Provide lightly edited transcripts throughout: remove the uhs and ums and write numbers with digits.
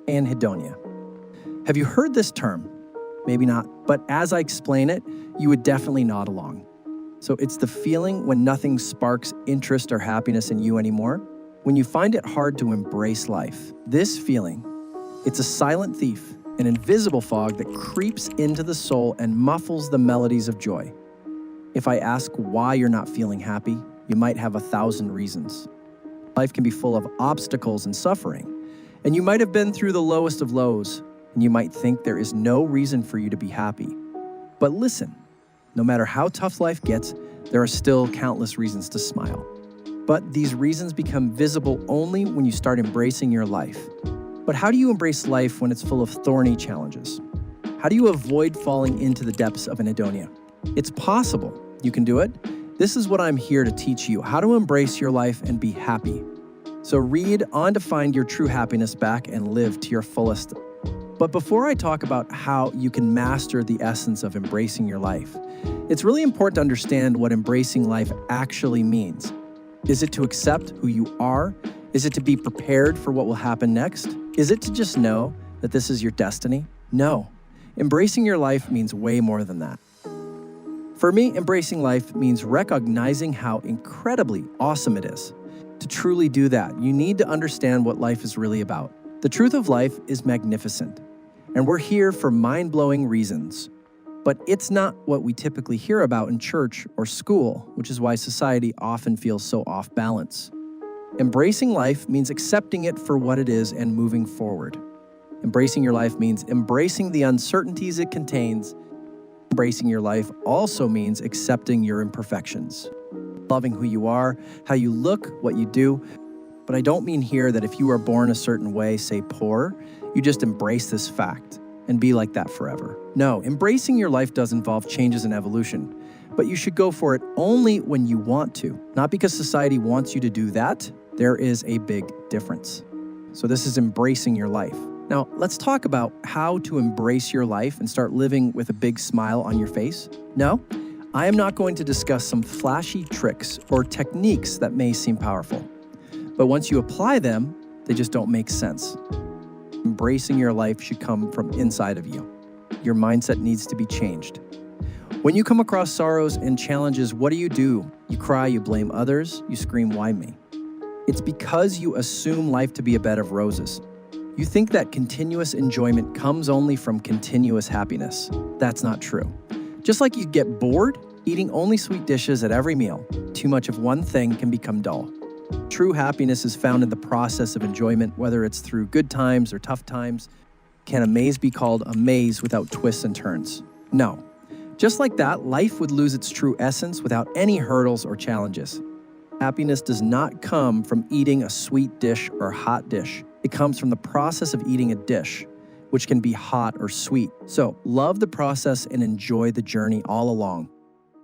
Anhedonia. Have you heard this term? Maybe not, but as I explain it, you would definitely nod along. So it's the feeling when nothing sparks interest or happiness in you anymore, when you find it hard to embrace life. This feeling, it's a silent thief, an invisible fog that creeps into the soul and muffles the melodies of joy. If I ask why you're not feeling happy, you might have 1,000 reasons. Life can be full of obstacles and suffering, and you might have been through the lowest of lows, and you might think there is no reason for you to be happy. But listen, no matter how tough life gets, there are still countless reasons to smile. But these reasons become visible only when you start embracing your life. But how do you embrace life when it's full of thorny challenges? How do you avoid falling into the depths of Anhedonia? It's possible. You can do it. This is what I'm here to teach you, how to embrace your life and be happy. So read on to find your true happiness back and live to your fullest. But before I talk about how you can master the essence of embracing your life, it's really important to understand what embracing life actually means. Is it to accept who you are? Is it to be prepared for what will happen next? Is it to just know that this is your destiny? No. Embracing your life means way more than that. For me, embracing life means recognizing how incredibly awesome it is. To truly do that, you need to understand what life is really about. The truth of life is magnificent, and we're here for mind-blowing reasons. But it's not what we typically hear about in church or school, which is why society often feels so off balance. Embracing life means accepting it for what it is and moving forward. Embracing your life means embracing the uncertainties it contains. Embracing your life also means accepting your imperfections, loving who you are, how you look, what you do. But I don't mean here that if you are born a certain way, say poor, you just embrace this fact and be like that forever. No, embracing your life does involve changes in evolution, but you should go for it only when you want to, not because society wants you to do that. There is a big difference. So this is embracing your life. Now, let's talk about how to embrace your life and start living with a big smile on your face. No, I am not going to discuss some flashy tricks or techniques that may seem powerful. But once you apply them, they just don't make sense. Embracing your life should come from inside of you. Your mindset needs to be changed. When you come across sorrows and challenges, what do? You cry, you blame others, you scream, why me? It's because you assume life to be a bed of roses. You think that continuous enjoyment comes only from continuous happiness. That's not true. Just like you get bored eating only sweet dishes at every meal, too much of one thing can become dull. True happiness is found in the process of enjoyment, whether it's through good times or tough times. Can a maze be called a maze without twists and turns? No. Just like that, life would lose its true essence without any hurdles or challenges. Happiness does not come from eating a sweet dish or hot dish. It comes from the process of eating a dish, which can be hot or sweet. So love the process and enjoy the journey all along.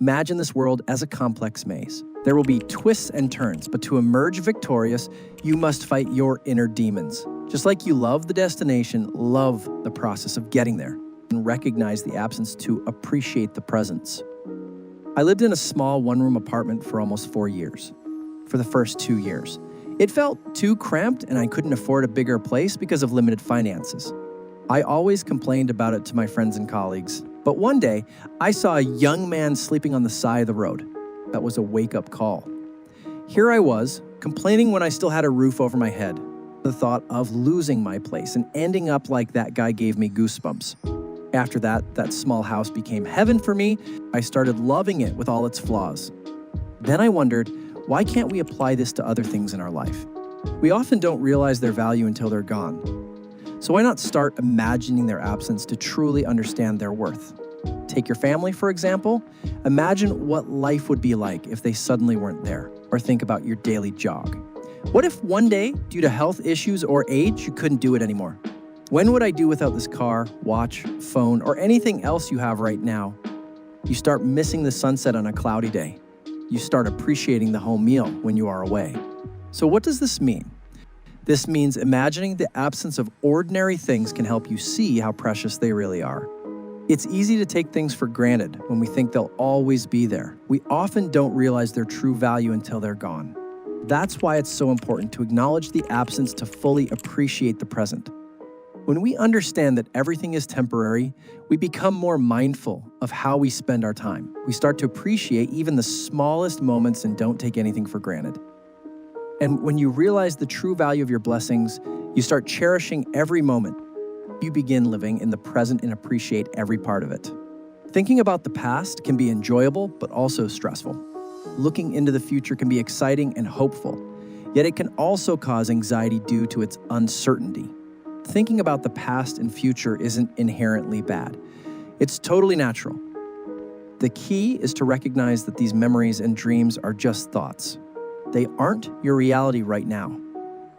Imagine this world as a complex maze. There will be twists and turns, but to emerge victorious, you must fight your inner demons. Just like you love the destination, love the process of getting there and recognize the absence to appreciate the presence. I lived in a small one-room apartment for almost 4 years. For the first 2 years, it felt too cramped and I couldn't afford a bigger place because of limited finances. I always complained about it to my friends and colleagues. But one day, I saw a young man sleeping on the side of the road. That was a wake-up call. Here I was, complaining when I still had a roof over my head. The thought of losing my place and ending up like that guy gave me goosebumps. After that small house became heaven for me. I started loving it with all its flaws. Then I wondered, why can't we apply this to other things in our life? We often don't realize their value until they're gone. So why not start imagining their absence to truly understand their worth? Take your family, for example. Imagine what life would be like if they suddenly weren't there. Or think about your daily jog. What if one day, due to health issues or age, you couldn't do it anymore? When would I do without this car, watch, phone, or anything else you have right now? You start missing the sunset on a cloudy day. You start appreciating the home meal when you are away. So what does this mean? This means imagining the absence of ordinary things can help you see how precious they really are. It's easy to take things for granted when we think they'll always be there. We often don't realize their true value until they're gone. That's why it's so important to acknowledge the absence to fully appreciate the present. When we understand that everything is temporary, we become more mindful of how we spend our time. We start to appreciate even the smallest moments and don't take anything for granted. And when you realize the true value of your blessings, you start cherishing every moment. You begin living in the present and appreciate every part of it. Thinking about the past can be enjoyable, but also stressful. Looking into the future can be exciting and hopeful, yet it can also cause anxiety due to its uncertainty. Thinking about the past and future isn't inherently bad. It's totally natural. The key is to recognize that these memories and dreams are just thoughts. They aren't your reality right now.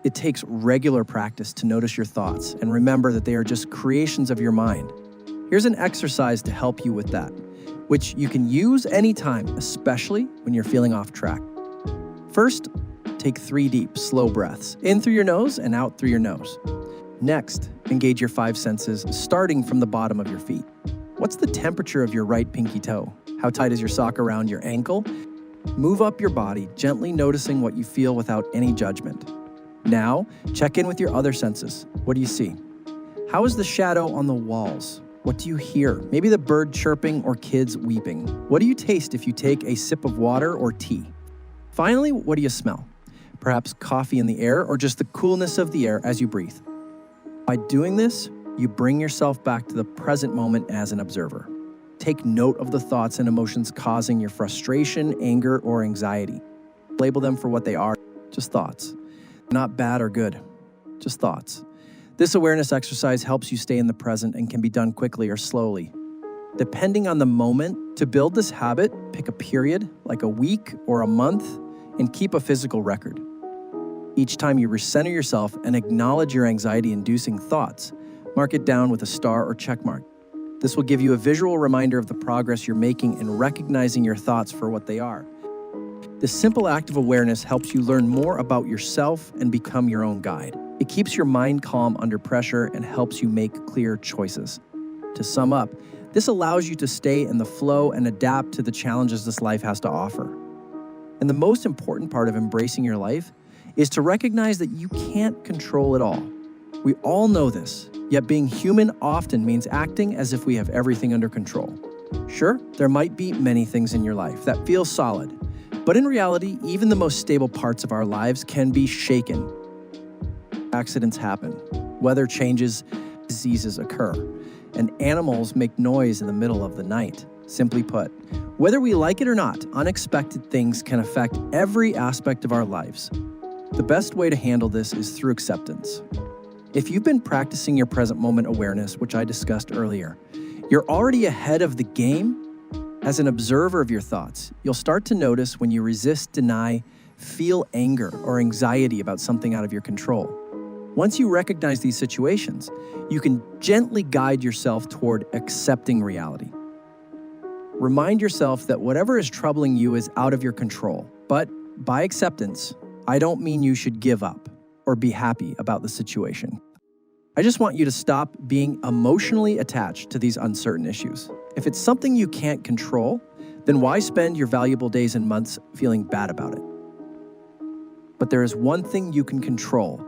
It takes regular practice to notice your thoughts and remember that they are just creations of your mind. Here's an exercise to help you with that, which you can use anytime, especially when you're feeling off track. First, take 3 deep, slow breaths, in through your nose and out through your nose. Next, engage your 5 senses, starting from the bottom of your feet. What's the temperature of your right pinky toe? How tight is your sock around your ankle? Move up your body, gently noticing what you feel without any judgment. Now, check in with your other senses. What do you see? How is the shadow on the walls? What do you hear? Maybe the bird chirping or kids weeping. What do you taste if you take a sip of water or tea? Finally, what do you smell? Perhaps coffee in the air or just the coolness of the air as you breathe. By doing this, you bring yourself back to the present moment as an observer. Take note of the thoughts and emotions causing your frustration, anger, or anxiety. Label them for what they are, just thoughts. Not bad or good, just thoughts. This awareness exercise helps you stay in the present and can be done quickly or slowly. Depending on the moment, to build this habit, pick a period, like a week or a month, and keep a physical record. Each time you recenter yourself and acknowledge your anxiety-inducing thoughts, mark it down with a star or check mark. This will give you a visual reminder of the progress you're making in recognizing your thoughts for what they are. This simple act of awareness helps you learn more about yourself and become your own guide. It keeps your mind calm under pressure and helps you make clear choices. To sum up, this allows you to stay in the flow and adapt to the challenges this life has to offer. And the most important part of embracing your life is to recognize that you can't control it all. We all know this, yet being human often means acting as if we have everything under control. Sure, there might be many things in your life that feel solid, but in reality, even the most stable parts of our lives can be shaken. Accidents happen, weather changes, diseases occur, and animals make noise in the middle of the night. Simply put, whether we like it or not, unexpected things can affect every aspect of our lives. The best way to handle this is through acceptance. If you've been practicing your present moment awareness, which I discussed earlier, you're already ahead of the game. As an observer of your thoughts, you'll start to notice when you resist, deny, feel anger or anxiety about something out of your control. Once you recognize these situations, you can gently guide yourself toward accepting reality. Remind yourself that whatever is troubling you is out of your control, but by acceptance, I don't mean you should give up or be happy about the situation. I just want you to stop being emotionally attached to these uncertain issues. If it's something you can't control, then why spend your valuable days and months feeling bad about it? But there is one thing you can control,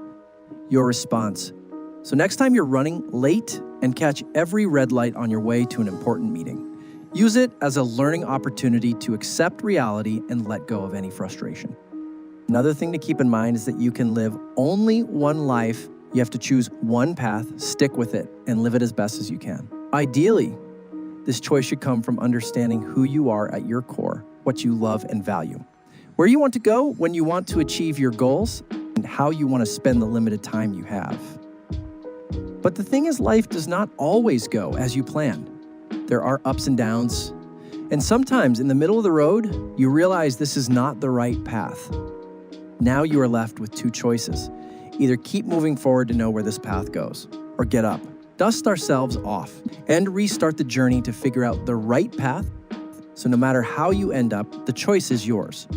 your response. So next time you're running late and catch every red light on your way to an important meeting, use it as a learning opportunity to accept reality and let go of any frustration. Another thing to keep in mind is that you can live only one life. You have to choose one path, stick with it, and live it as best as you can. Ideally, this choice should come from understanding who you are at your core, what you love and value, where you want to go when you want to achieve your goals, and how you want to spend the limited time you have. But the thing is, life does not always go as you planned. There are ups and downs, and sometimes in the middle of the road, you realize this is not the right path. Now you are left with 2 choices. Either keep moving forward to know where this path goes, or get up, dust ourselves off, and restart the journey to figure out the right path. So no matter how you end up, the choice is yours.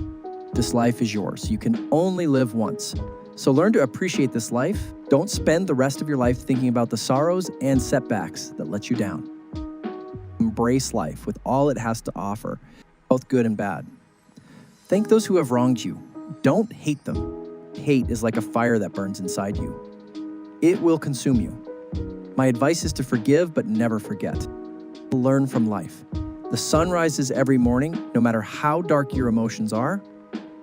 This life is yours. You can only live once. So learn to appreciate this life. Don't spend the rest of your life thinking about the sorrows and setbacks that let you down. Embrace life with all it has to offer, both good and bad. Thank those who have wronged you. Don't hate them. Hate is like a fire that burns inside you. It will consume you. My advice is to forgive but never forget. Learn from life. The sun rises every morning, no matter how dark your emotions are.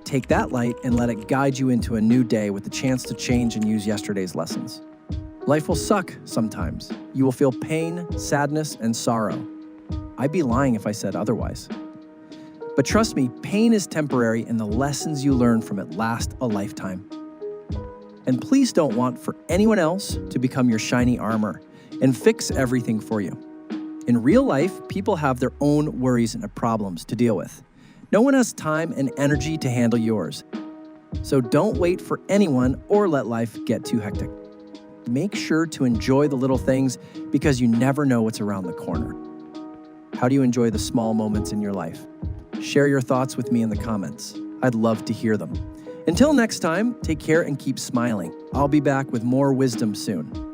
Take that light and let it guide you into a new day with the chance to change and use yesterday's lessons. Life will suck sometimes. You will feel pain, sadness, and sorrow. I'd be lying if I said otherwise. But trust me, pain is temporary and the lessons you learn from it last a lifetime. And please don't want for anyone else to become your shiny armor and fix everything for you. In real life, people have their own worries and problems to deal with. No one has time and energy to handle yours. So don't wait for anyone or let life get too hectic. Make sure to enjoy the little things because you never know what's around the corner. How do you enjoy the small moments in your life? Share your thoughts with me in the comments. I'd love to hear them. Until next time, take care and keep smiling. I'll be back with more wisdom soon.